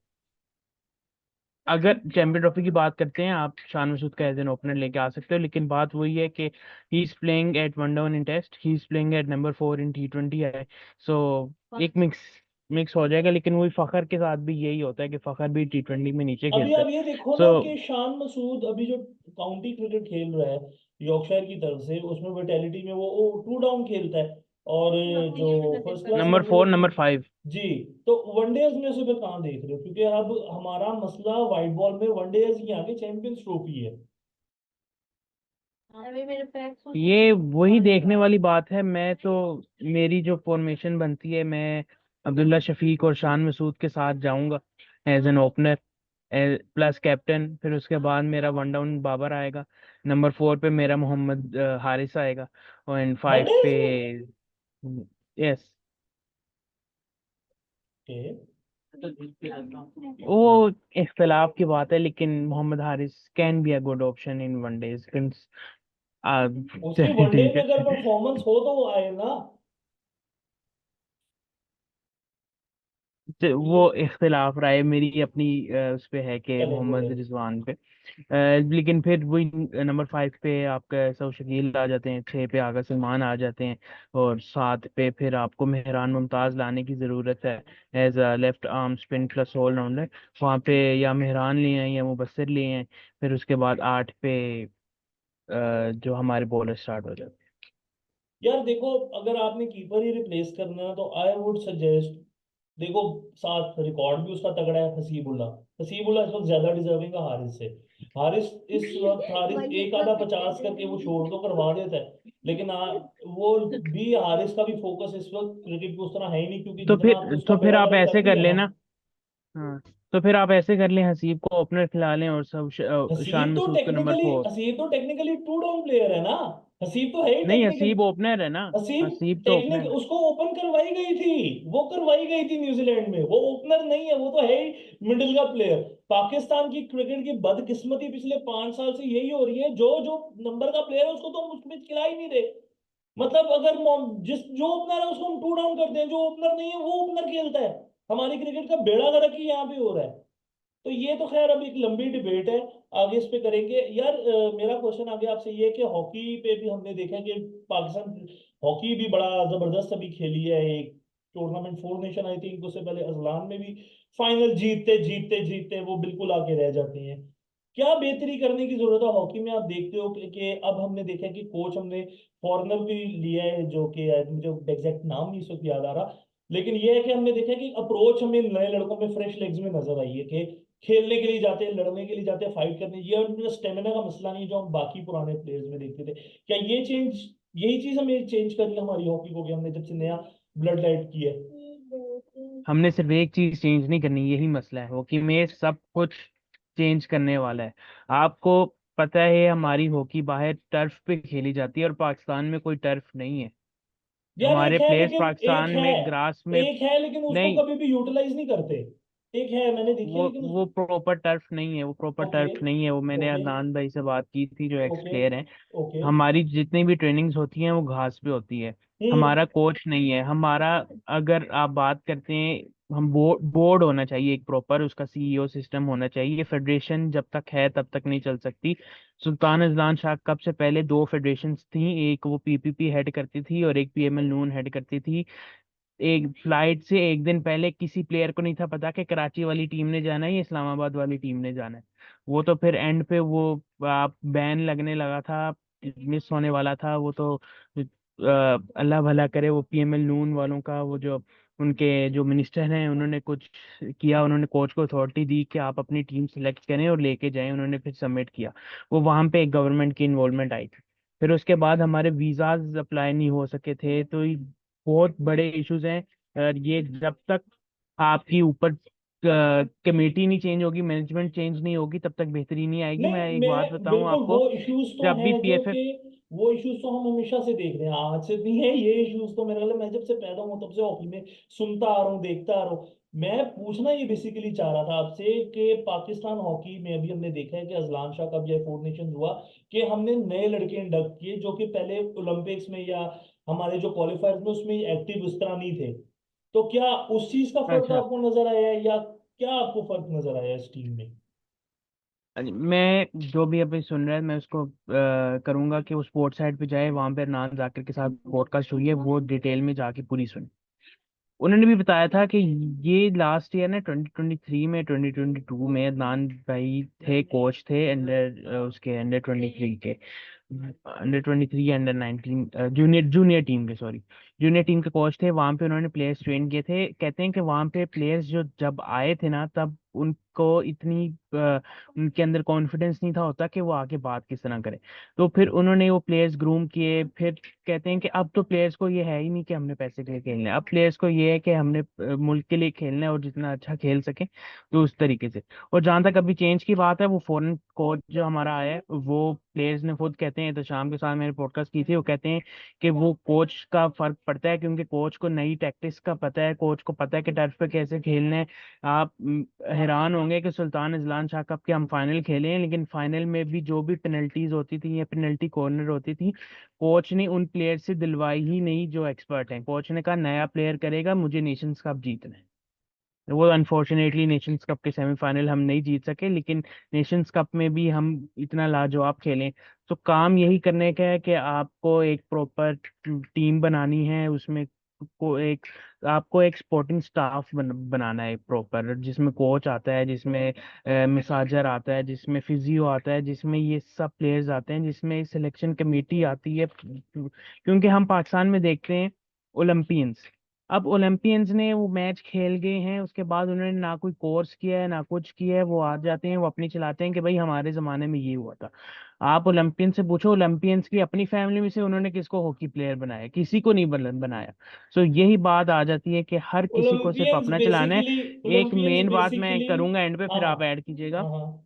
अगर चैंपियन ट्रॉफी की बात करते हैं, आप शान मसूद का एज एन ओपनर लेके आ सकते हो। लेकिन बात वही है कि he is playing at one down in test, he is playing at number 4 in T20 है। सो एक मिक्स मिक्स हो जाएगा। लेकिन वही फखर के साथ भी यही होता है कि फखर भी T20 में नीचे अभी खेलता आप है। ये देखो ना सो कि शान मसूद अभी जो काउंटी क्रिकेट खेल रहा है यॉर्कशायर की तरफ से, उसमें विटेलिटी में वो टू डाउन खेलता है। और जो first class number one day. 4, number 5। जी। तो वनडेज में से फिर कहाँ देख रहे हो, क्योंकि अब हमारा मसला व्हाइट बॉल में वनडेज ही आगे चैंपियंस ट्रॉफी है। ये वही देखने वाली बात है। मैं तो, मेरी जो फॉर्मेशन बनती है, मैं अब्दुल्ला शफीक और शान मसूद के साथ जाऊंगा as an opener plus captain. फिर उसके बाद मेरा वन डाउन बाबर आएगा। नंबर 4 पे मेरा मोहम्मद हारिस आएगा। और एंड 5 पे, वनडेज में। Yes, okay. वो इख्तिलाफ की बात है, लेकिन Mohammad Haris can be a good option in one days. उसकी चलिए वनडे ठीक में अगर है। परफॉर्मेंस हो तो वो आए ना। तो ये वो इख्तिलाफ राय मेरी अपनी उस पे है कि चले। मोहम्मद रिजवान पे। लेकिन फिर वही नंबर 5 पे आपका सौ शकील आ जाते हैं, 6 पे आगा सलमान आ जाते हैं, और 7 पे फिर आपको मेहरान मुमताज लाने की ज़रूरत है as a left arm spin plus all rounder. वहाँ पे या मेहरान लिए हैं या मुबस्सिर लिए हैं। फिर उसके बाद 8 पे जो हमारे बॉलर स्टार्ट हो जाते यार देखो, अगर आपने कीपर ही रिप्लेस करना है तो आई वुड सजेस्ट, देखो, साथ रिकॉर्ड भी उसका तगड़ा है हसीबुल्ला। हसीबुल्ला इस वक्त ज्यादा डिजर्विंग है हारिस से। हारिस इस वक्त, हारिस एक आधा 50 करके वो शोर तो करवा देता है, लेकिन वो भी, हारिस का भी फोकस इस वक्त क्रिकेट पे उस तरह है ही नहीं, क्योंकि जितना आपने उसका तो फिर बेड़ा आप गर्क कर ऐसे कर दिया ना। लेना। हाँ, तो फिर आप ऐसे कर लें, हसीब को ओपनर खिला लें और सब शान मसूद को नंबर 4। हसीब तो टेक्निकली टू डाउन प्लेयर है ना। हसीब तो है ही नहीं, टेक्निकल। हसीब ओपनर है ना। हसीब हसीब तो टेक्निक ओपनर है। उसको ओपन करवाई गई थी। वो करवाई गई थी न्यूजीलैंड में, वो ओपनर नहीं है, वो तो है ही मिडिल का प्लेयर। पाकिस्तान की क्रिकेट की बदकिस्मती पिछले 5 साल से यही हो रही है, जो जो नंबर का प्लेयर है उसको तो हम उसमें खिला ही नहीं रहे। मतलब अगर जिस जो ओपनर है उसको हम टू डाउन करते हैं, जो ओपनर नहीं है वो ओपनर खेलता है। हमारी क्रिकेट का बेड़ा गर्क ही यहाँ पे हो रहा है। तो ये तो खैर अब एक लंबी डिबेट है, आगे इस पे करेंगे यार। मेरा क्वेश्चन आगे आपसे ये है कि हॉकी पे भी हमने देखा कि पाकिस्तान हॉकी भी बड़ा जबरदस्त अभी खेली है। एक tournament for nation, I think उससे पहले अजलान में भी फाइनल जीतते जीतते जीतते वो बिल्कुल आगे रह जाते हैं। क्या बेहतरी करने की जरूरत है हॉकी में? आप देखते हो कि अब हमने देखा कि कोच हमने फॉरेनर भी लिया है, जो कि मुझे एग्जैक्ट नाम नहीं इस वक्त याद आ रहा, लेकिन ये है कि हमने देखा कि अप्रोच हमें नए लड़कों में फ्रेश लेग्स में नजर आई है कि खेलने के लिए जाते हैं, लड़ने के लिए जाते हैं, फाइट करने। ये उनमें स्टेमिना का मसला नहीं जो हम बाकी पुराने प्लेयर्स में देखते थे। क्या ये चेंज, यही चीज हमें चेंज करनी है हमारी हॉकी को, कि हमने जब से नया ब्लड लाइट किया है? हमने सिर्फ एक चीज चेंज नहीं करनी, यही मसला है। हॉकी में सब कुछ चेंज करने वाला है। आपको पता है हमारी हॉकी बाहर टर्फ पे खेली जाती है और पाकिस्तान में कोई टर्फ नहीं है। यार एक हमारे है, प्लेयर्स लेकिन पाकिस्तान में ग्रास में, एक है लेकिन उसको नहीं, कभी भी यूटिलाइज नहीं करते। एक है, मैंने देखी है, लेकिन वो उसको। प्रॉपर टर्फ नहीं है, वो प्रॉपर ओके। टर्फ नहीं है। वो मैंने ओके। अदनान भाई से बात की थी जो एक्स ओके। प्लेयर हैं। ओके। हमारी जितनी भी ट्रेनिंग्स होती हैं वो घास पे होती है। हम्म। हमारा कोच नहीं है हमारा। अगर आप बात करते हैं, हम बोर्ड होना चाहिए एक प्रॉपर, उसका सीईओ सिस्टम होना चाहिए। फेडरेशन जब तक है तब तक नहीं चल सकती। सुल्तान अजलान शाह कब से पहले दो फेडरेशंस थी, एक वो पीपीपी हेड करती थी और एक पीएमएल नून हेड करती थी। एक फ्लाइट से एक दिन पहले किसी प्लेयर को नहीं था पता कि कराची वाली टीम ने जाना है या इस्लामाबाद वाली टीम ने जाना है। वो तो फिर एंड पे वो आप बैन लगने लगा था, मिस होने वाला था वो तो। अल्लाह भला करे, वो पीएमएल नून वालों का वो जो उनके जो मिनिस्टर हैं उन्होंने कुछ किया, उन्होंने कोच को अथॉरिटी दी कि आप अपनी टीम सेलेक्ट करें और लेके जाएं। उन्होंने फिर सबमिट किया। वो वहां पे एक गवर्नमेंट की इन्वॉल्वमेंट आई थी। फिर उसके बाद हमारे वीजाज अप्लाई नहीं हो सके थे। तो बहुत बड़े इश्यूज हैं। और ये जब तक आपकी ऊपर कमेटी नहीं चेंज होगी, मैनेजमेंट चेंज नहीं होगी, तब तक बेहतरी नहीं आएगी। नहीं, मैं एक बात मैं बताऊं बिल्कुल, वो आपको, इश्यूज तो जब भी हैं जो पीएफएफ, कि, वो इश्यूज तो हम हमेशा से देख रहे हैं, आज से नहीं है ये इश्यूज तो। मेरे ख्याल में मैं जब से पैदा हूं तब से हॉकी में सुनता आ रहा हूँ, देखता आ रहा हूँ। मैं पूछना ये बेसिकली चाह रहा था आपसे कि पाकिस्तान हॉकी में अभी हमने देखा है कि अजलान शाह का जब फोर नेशन हुआ, कि हमने नए लड़के इंडक्ट किए जो कि पहले ओलंपिक्स में या हमारे जो क्वालिफायर्स में उसमें एक्टिव उस तरह नहीं थे। तो क्या उस चीज का फर्क अच्छा, आपको नजर आया है, या क्या आपको फर्क नजर आया इस टीम में? मैं जो भी अभी सुन रहा है मैं उसको करूंगा कि वो स्पोर्ट्स साइट पे जाए, वहां पे नाम जाकिर के साथ पॉडकास्ट हुई है, वो डिटेल में जाके पूरी सुने। उन्होंने भी बताया था कि ये लास्ट ईयर ना 2023 में 2022 में अदनान भाई थे, कोच थे अंडर उसके अंडर 23 के, under 23 under 19 junior junior team के, सॉरी। जूनियर टीम के कोच थे, वहां पे उन्होंने प्लेयर्स ट्रेन किए थे। कहते हैं कि वहां पे प्लेयर्स जो जब आए थे ना, तब उनको इतनी उनके अंदर कॉन्फिडेंस नहीं था होता कि वो आगे बात किस तरह करें। तो फिर उन्होंने वो प्लेयर्स ग्रूम किए। फिर कहते हैं कि अब तो प्लेयर्स को ये है ही नहीं कि हमने पैसे के लिए खेलना है, अब प्लेयर्स को ये है कि हमने मुल्क के लिए खेलना है और जितना अच्छा खेल सके तो उस तरीके से। और जहां तक अभी चेंज की बात है, वो फॉरेन कोच जो हमारा आया है, वो प्लेयर्स ने खुद कहते हैं, तो शाम के साथ मैंने पॉडकास्ट की थी, वो कहते हैं कि वो कोच का फर्क पड़ता है, क्योंकि कोच को नई टैक्टिक्स का पता है, कोच को पता है कि टर्फ पे कैसे खेलना है। आप हैरान होंगे कि सुल्तान अजलान शाह कप के हम फाइनल खेले हैं, लेकिन फाइनल में भी जो भी पेनल्टीज होती थी या पेनल्टी कॉर्नर होती थी, कोच ने उन प्लेयर से दिलवाई ही नहीं जो एक्सपर्ट हैं। कोच ने कहा नया प्लेयर करेगा, मुझे नेशंस कप जीतना है। वो अनफॉर्चुनेटली नेशंस कप के सेमीफाइनल हम नहीं जीत सके, लेकिन नेशंस कप में भी हम इतना लाजवाब खेलें। तो काम यही करने का है कि आपको एक प्रॉपर टीम बनानी है, उसमें को एक आपको एक स्पोर्टिंग स्टाफ बनाना है प्रॉपर, जिसमें कोच आता है, जिसमें मिसाजर आता है, जिसमें फिजियो आता है, जिसमें ये सब प्लेयर्स आते हैं, जिसमें सिलेक्शन कमेटी आती है। क्योंकि हम पाकिस्तान में देखते हैं ओलंपियंस, अब ओलंपियंस ने वो मैच खेल गए हैं, उसके बाद उन्होंने ना कोई कोर्स किया है ना कुछ किया है, वो आ जाते हैं, वो अपनी चलाते हैं कि भाई हमारे जमाने में ये हुआ था। आप ओलंपियन से पूछो, ओलंपियंस की अपनी फैमिली में से उन्होंने किसको हॉकी प्लेयर बनाया? किसी को नहीं बनाया। सो यही बात आ जाती है कि हर किसी को सिर्फ ओलंपियंस अपना चलाना है। बेसिकली एक ओलंपियंस मेन बात मैं बेसिकली करूंगा एंड पे, हाँ फिर हाँ आप ऐड कीजिएगा। हाँ हाँ।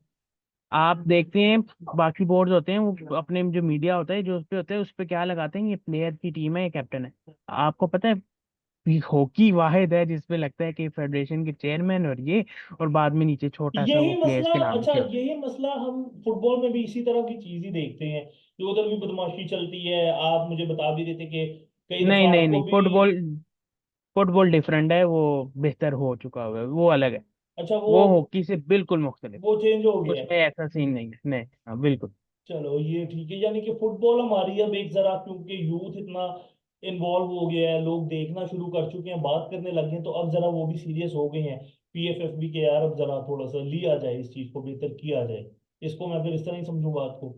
आप देखते हैं बाकी बोर्ड्स होते हैं, वो अपने जो मीडिया होता है जो उस पे होता है, उस पे क्या लगाते हैं, ये प्लेयर की टीम है, ये कैप्टन है। आपको पता है हॉकी वाहिद है जिसपे लगता है कि फेडरेशन के चेयरमैन और ये, और बाद में नीचे छोटा सा यही वो प्लेयर्स मसला, के नाम अच्छा लिखे होते यही मसला हम फुटबॉल में भी इसी तरह की चीज ही देखते हैं कि उधर भी बदमाशी चलती है। आप मुझे बता भी रहे थे कि कई हैं। नहीं दफा नहीं आपको नहीं, भी। फुटबॉल फुटबॉल डिफरेंट है, वो बेहतर हो चुका हुआ है, वो अलग है। अच्छा वो हॉकी से बिल्कुल मुख्तलिफ वो चेंज हो है, गया उसमें है। ऐसा सीन नहीं है, नहीं, हाँ बिल्कुल। चलो ये ठीक है, यानी कि फुटबॉल हमारी अब एक जरा, क्योंकि यूथ इतना इन्वॉल्व हो गया है, लोग देखना शुरू कर चुके हैं, बात करने लगे हैं, तो अब जरा वो भी सीरियस हो गए हैं पीएफएफ भी के यार अब जरा थोड़ा सा लिया जाए, इस चीज को बेहतर किया जाए। इसको मैं फिर इस तरह ही समझूं बात को।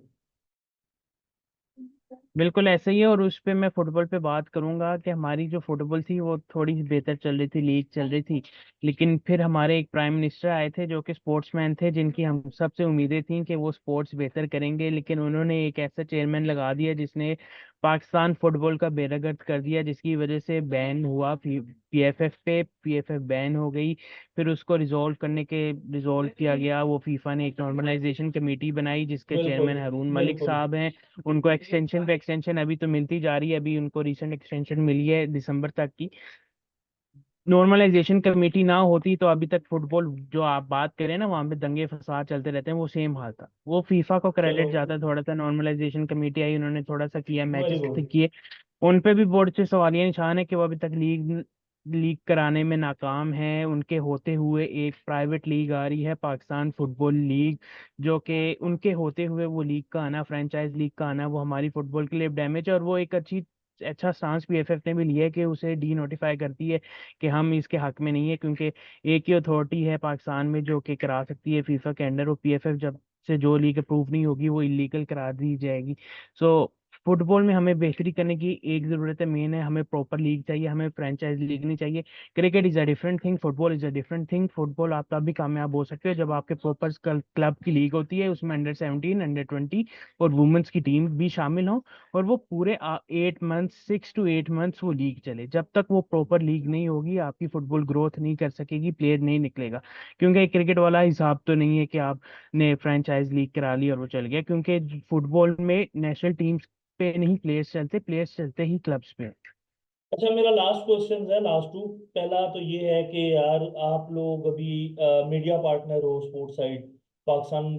बिल्कुल ऐसे ही है। और उस पे मैं फुटबॉल पे बात करूंगा कि हमारी जो फुटबॉल थी वो थोड़ी सी बेहतर चल रही थी, लीग चल रही थी, लेकिन फिर हमारे एक प्राइम मिनिस्टर आए थे जो कि स्पोर्ट्समैन थे, जिनकी हम सबसे उम्मीदें थी कि वो स्पोर्ट्स बेहतर करेंगे, लेकिन उन्होंने एक ऐसा चेयरमैन लगा दिया जिसने पाकिस्तान फुटबॉल का बेड़ागर्द कर दिया, जिसकी वजह से बैन हुआ पीएफएफ पे, पीएफएफ बैन हो गई। फिर उसको रिजोल्व किया गया, वो फीफा ने एक नॉर्मलाइजेशन कमेटी बनाई जिसके बिल्कुल चेयरमैन हारून मलिक बिल्कुल। साहब हैं। उनको एक्सटेंशन पे एक्सटेंशन अभी तो मिलती जा रही है, अभी उनको रिसेंट एक्सटेंशन मिली है दिसंबर तक की। नॉर्मलाइजेशन कमेटी ना होती तो अभी तक फुटबॉल जो आप बात करें ना, वहां पे दंगे फसाद चलते रहते हैं, वो सेम हाल था। वो फीफा को चलो क्रेडिट जाता है थोड़ा सा, नॉर्मलाइजेशन कमेटी आई, उन्होंने थोड़ा सा किया, वेरी मैचेस गुड। किए। उन पे भी बोर्ड से सवालिया निशान है कि वो अभी तक लीग लीग कराने में नाकाम है। उनके होते हुए एक प्राइवेट लीग आ रही है, पाकिस्तान फुटबॉल लीग, जो कि उनके होते हुए वो लीग का आना, फ्रेंचाइज लीग का आना, वो हमारी फुटबॉल के लिए डैमेज है। और वो एक अच्छा स्टांस पीएफएफ ने भी लिया है कि उसे डी नोटिफाई करती है कि हम इसके हक में नहीं है, क्योंकि एक ही अथॉरिटी है पाकिस्तान में जो कि करा सकती है फीफा के अंडर, और पीएफएफ जब से जो लीग अप्रूव नहीं होगी वो इलीगल करार दी जाएगी। सो फुटबॉल में हमें बेहतरी करने की एक ज़रूरत है, मेन है, हमें प्रॉपर लीग चाहिए, हमें फ्रेंचाइज लीग नहीं चाहिए। Cricket is a different thing, football is a different thing. Football आप तब भी कामयाब हो सकते हो जब आपके प्रॉपर क्लब की लीग होती है, उसमें अंडर 17, अंडर 20 और वुमेन्स की टीम भी शामिल हो, और वो पूरे 8 मंथ्स, 6 to 8 मंथ्स वो लीग चले। जब तक वो प्रॉपर लीग नहीं होगी, आपकी फुटबॉल ग्रोथ नहीं कर सकेगी, प्लेयर नहीं निकलेगा। क्योंकि क्रिकेट वाला हिसाब तो नहीं है कि आपने फ्रेंचाइज लीग करा ली और वो चल गया, क्योंकि फुटबॉल में नेशनल टीम्स पे नहीं प्लेयर्स चलते, प्लेयर्स चलते ही क्लब्स पे। अच्छा मेरा लास्ट क्वेश्चन है, लास्ट टू। पहला तो ये है कि यार आप लोग अभी मीडिया पार्टनर हो स्पोर्ट्स साइड पाकिस्तान,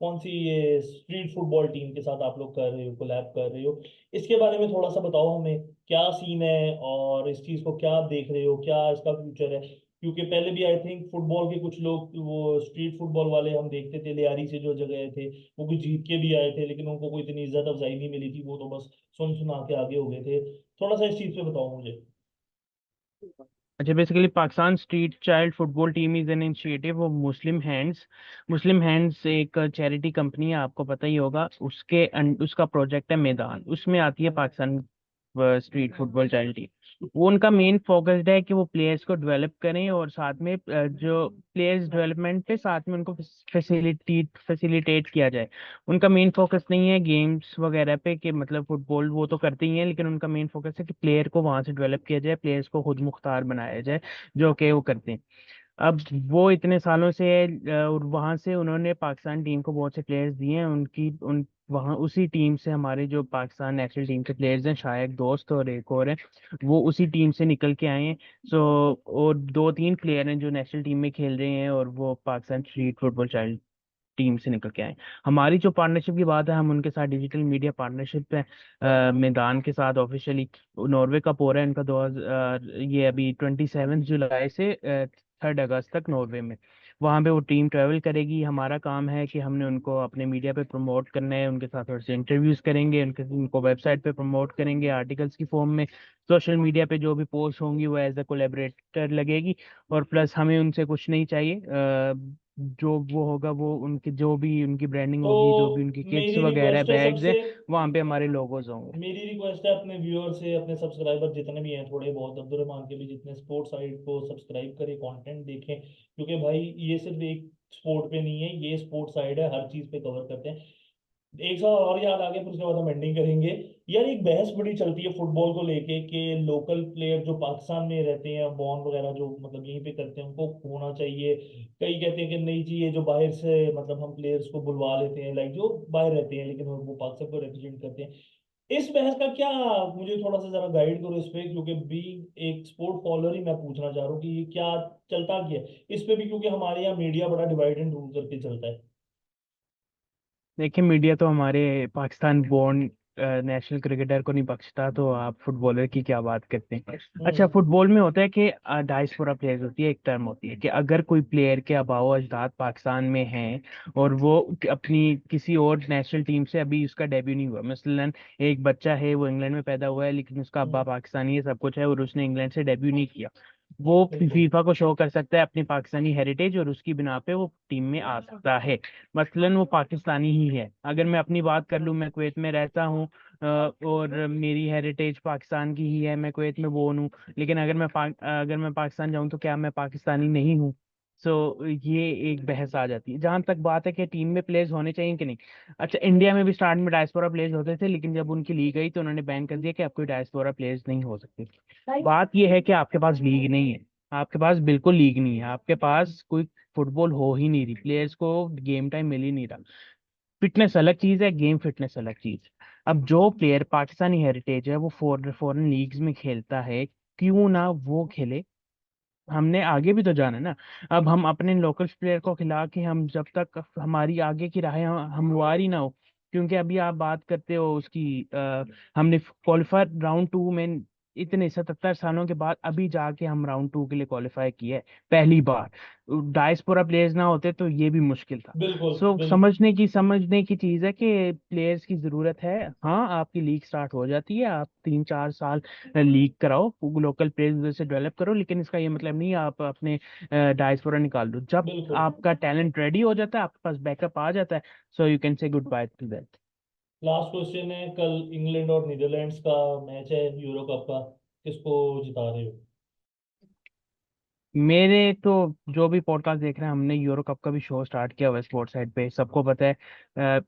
कौन सी ये स्ट्रीट फुटबॉल टीम के साथ आप लोग कर रहे हो, कोलैब कर रहे हो, इसके बारे में थोड़ा सा बताओ हमें, क्या सीन है और इस चीज़ को क्या आप देख रहे हो, क्या इसका फ्यूचर है? क्योंकि पहले भी आई थिंक फुटबॉल के कुछ लोग, वो स्ट्रीट फुटबॉल वाले हम देखते थे लियारी से जो जगह थे, वो कुछ जीत के भी आए थे, लेकिन उनको कोई इतनी इज्जत अफजाई नहीं मिली थी, वो तो बस सुन सुना के आगे हो गए थे। थोड़ा सा इस चीज पे बताओ मुझे। अच्छा, basically Pakistan street child football team is an initiative, वो मुस्लिम हैंड्स एक चैरिटी कंपनी है, आपको पता ही होगा। उसका प्रोजेक्ट है मैदान, उसमें आती है पाकिस्तान स्ट्रीट फुटबॉल चैरिटी। वो उनका मेन फोकस्ड है कि वो प्लेयर्स को डेवलप करें, और साथ में जो प्लेयर्स डेवलपमेंट पे साथ में उनको फैसिलिटेट किया जाए। उनका मेन फोकस नहीं है गेम्स वगैरह पे, कि मतलब फुटबॉल वो तो करते ही हैं, लेकिन उनका मेन फोकस है कि प्लेयर को वहां से डेवलप किया जाए, प्लेयर्स को खुद मुख्तार बनाया जाए, जो कि वो करते हैं। अब वो इतने सालों से और वहां से उन्होंने पाकिस्तान टीम को बहुत से प्लेयर्स दिए हैं। उनकी उन वहाँ उसी टीम से हमारे जो पाकिस्तान नेशनल टीम के प्लेयर्स हैं, शायद दोस्त और एक और हैं, वो उसी टीम से निकल के आए हैं। सो और दो तीन प्लेयर हैं जो नेशनल टीम में खेल रहे हैं, और वो Pakistan street football child team से निकल के आए। हमारी जो पार्टनरशिप की बात है, हम उनके साथ डिजिटल मीडिया पार्टनरशिप है, मैदान के साथ ऑफिशियली। नॉर्वे कप हो रहा है इनका 2000, ये अभी 27 जुलाई से 3 अगस्त तक नॉर्वे में। वहाँ पे वो टीम ट्रेवल करेगी। हमारा काम है कि हमने उनको अपने मीडिया पे प्रमोट करना है, उनके साथ थोड़े से इंटरव्यूज करेंगे, उनको वेबसाइट पे प्रमोट करेंगे आर्टिकल्स की फॉर्म में। सोशल मीडिया पे जो भी पोस्ट होंगी वो एज अ कोलेबरेटर लगेगी। और प्लस हमें उनसे कुछ नहीं चाहिए, जो वो होगा वो उनकी जो भी उनकी ब्रांडिंग तो होगी, जो भी उनकी किट्स मेरी वगैरह रिक्वेस्ट है बैग्स हैं, सबसे, वहाँ पे हमारे लोगोज होंगे। मेरी रिक्वेस्ट है अपने व्यूअर से, अपने सब्सक्राइबर जितने भी हैं थोड़े बहुत, अब्दुल रहमान के भी जितने, स्पोर्ट्स साइट को सब्सक्राइब करें, कंटेंट देखें, क्योंकि भाई ये सिर्फ एक स्पोर्ट पे नहीं है, ये स्पोर्ट्स साइड है, हर चीज पे कवर करते हैं। एक सवाल और याद आ गया, फिर उसके बाद हम एंडिंग करेंगे। यार एक बहस बड़ी चलती है फुटबॉल को लेके कि लोकल प्लेयर जो पाकिस्तान में रहते हैं, बॉर्न वगैरह जो मतलब यहीं पे करते हैं, उनको होना चाहिए। कई कहते हैं कि नहीं चाहिए, जो बाहर से मतलब हम प्लेयर्स को बुलवा लेते हैं, लाइक जो बाहर रहते हैं लेकिन वो पाकिस्तान को रिप्रेजेंट करते हैं। इस बहस का क्या, मुझे थोड़ा सा जरा गाइड करो इस पे, क्योंकि बी एक स्पोर्ट फॉलोअर ही मैं पूछना चाह रहा हूँ कि ये क्या चलता क्या है इस पे भी, क्योंकि हमारे यहाँ मीडिया बड़ा डिवाइड एंड रूल करके चलता है। देखिए, मीडिया तो हमारे पाकिस्तान बोर्न नेशनल क्रिकेटर को नहीं बख्शता, तो आप फुटबॉलर की क्या बात करते हैं। अच्छा, हम्म। फुटबॉल में होता है कि डायस्पोरा प्लेयर्स होती है, एक टर्म होती है कि अगर कोई प्लेयर के आबाओ अजदाद पाकिस्तान में हैं और वो अपनी किसी और नेशनल टीम से अभी उसका डेब्यू नहीं हुआ, मसलन एक बच्चा है वो इंग्लैंड में पैदा हुआ है लेकिन उसका अब्बा हम्म। पाकिस्तानी है, सब कुछ है, और उसने इंग्लैंड से डेब्यू नहीं किया, वो बिल्कुल। फीफा को शो कर सकता है अपनी पाकिस्तानी हेरिटेज, और उसकी बिना पे वो टीम में आ सकता है। मसलन वो पाकिस्तानी ही है। अगर मैं अपनी बात कर लूँ, मैं कुवैत में रहता हूँ, और मेरी हेरिटेज पाकिस्तान की ही है, मैं कुवैत में बोर्न हूँ, लेकिन अगर मैं पाकिस्तान जाऊँ तो क्या मैं पाकिस्तानी नहीं हूँ? सो ये एक बहस आ जाती है। जहां तक बात है कि टीम में प्लेयर्स होने चाहिए कि नहीं, अच्छा, इंडिया में भी स्टार्ट में डायस्पोरा प्लेयर्स होते थे, लेकिन जब उनकी लीग गई तो उन्होंने बैन कर दिया कि अब कोई डायस्पोरा प्लेयर्स नहीं हो सकते। बात यह है कि आपके पास लीग नहीं है, आपके पास बिल्कुल लीग नहीं है, आपके पास कोई फुटबॉल हो ही नहीं रही, प्लेयर्स को गेम टाइम मिल ही नहीं रहा। फिटनेस अलग चीज है, गेम फिटनेस अलग चीज है। अब जो प्लेयर पाकिस्तानी हेरिटेज है वो फॉरेन लीग्स में खेलता है, क्यों ना वो खेले? हमने आगे भी तो जाना है ना। अब हम अपने लोकल प्लेयर को खिला के, हम जब तक हमारी आगे की राहें हमवार ही ना हो, क्योंकि अभी आप बात करते हो उसकी हमने क्वालिफायर राउंड 2 में इतने 77 सालों के बाद अभी जाके हम राउंड 2 के लिए क्वालिफाई किए, पहली बार। डायस्पोरा प्लेयर्स ना होते तो ये भी मुश्किल था। बिल्कुल सो बिल्कुल। समझने की चीज है कि प्लेयर्स की जरूरत है। हाँ, आपकी लीग स्टार्ट हो जाती है, आप 3-4 साल लीग कराओ, लोकल प्लेयर्स उधर से डेवलप करो, लेकिन इसका ये मतलब नहीं आप अपने डायस्पोरा निकाल दो। जब बिल्कुल। आपका टैलेंट रेडी हो जाता है, आपके पास बैकअप आ जाता है, so you can say good by two that. Last question है, कल इंग्लैंड और नीदरलैंड्स का मैच है यूरो कप का, किसको जिता रहे हो? मेरे तो जो भी पॉडकास्ट देख रहे हैं, हमने यूरो कप का भी शो स्टार्ट किया हुआ है स्पोर्ट्स साइड पे, सबको पता है।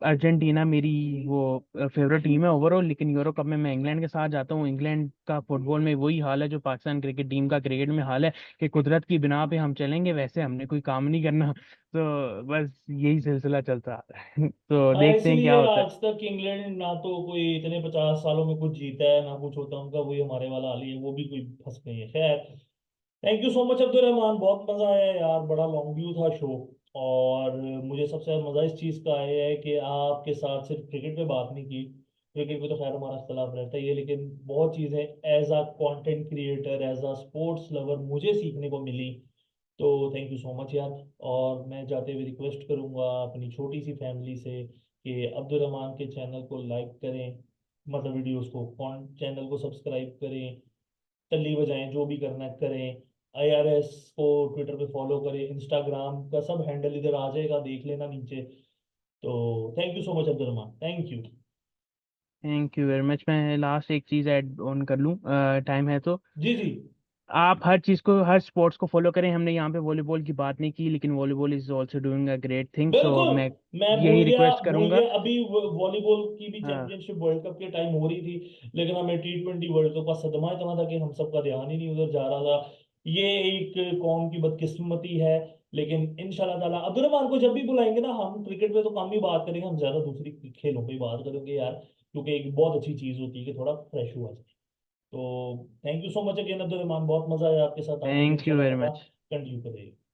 अर्जेंटीना मेरी वो फेवरेट टीम है ओवरऑल, लेकिन यूरो कप में मैं इंग्लैंड के साथ जाता हूँ। इंग्लैंड का फुटबॉल में वही हाल है जो पाकिस्तान क्रिकेट टीम का क्रिकेट में हाल है, कि कुदरत की बिना पे हम चलेंगे, वैसे हमने कोई काम नहीं करना। तो बस यही सिलसिला चलता आ रहा है। तो हाँ, देखते हैं क्या इसीलिए होता है। आज तक इंग्लैंड ना तो कोई इतने 50 सालों में कुछ जीता है ना कुछ होता उनका, वही हमारे वाला हाल ही है, वो भी कोई फंस गई है। खैर, thank you so much Abdul Rahman, बहुत मजा आया यार, बड़ा लॉन्ग व्यू था शो। और मुझे सबसे ज्यादा मजा इस चीज का आया है कि आपके साथ सिर्फ क्रिकेट पे बात नहीं की, क्रिकेट पे तो खैर हमारा इख्तलाफ रहता ही है, लेकिन बहुत चीजें as a content creator, as a sports lover मुझे सीखने को मिली। तो थैंक यू सो मच यार। और मैं जाते हुए रिक्वेस्ट करूंगा अपनी छोटी सी फैमिली से कि अब्दुल रहमान के चैनल को लाइक करें, मतलब वीडियोस को, चैनल को सब्सक्राइब करें, टल्ली बजाएं, जो भी करना है करें। आईआरएस को ट्विटर पे फॉलो करें, इंस्टाग्राम का सब हैंडल इधर आ जाएगा, देख लेना नीचे। तो thank you so much Abdul Rahman, thank you. Thank you very much. मैं लास्ट एक चीज़ ऐड ऑन कर लूँ, टाइम है तो। जी जी। आप हर चीज़ को, हर स्पोर्ट्स को फॉलो करें। हमने यहाँ पे वॉलीबॉल की बात नहीं की, लेकिन volleyball is also doing a great thing, so बिल्कुल। मैं मैं यही रिक्वेस्ट भूल करूंगा। गया अभी वॉलीबॉल की भी हाँ। चैंपियनशिप वर्ल्ड कप के टाइम हो रही थी, लेकिन हमें T20 वर्ल्ड कप का सदमा इतना था कि हम सबका ध्यान ही नहीं उधर जा रहा था। ये एक कौम की बदकिस्मती है। लेकिन इंशाल्लाह ताला अब्दुल रहमान को जब भी बुलाएंगे ना, हम क्रिकेट पे तो कम ही बात करेंगे, हम ज्यादा दूसरी खेलों पे ही बात करेंगे यार, क्योंकि एक बहुत अच्छी चीज होती है कि थोड़ा फ्रेश हुआ जाए। तो thank you so much again Abdul Rahman, बहुत मजा आया आपके साथ आके, थैंक यू इंशाल्लाह वेरी ताला मच। कंटिन्यू करेंगे।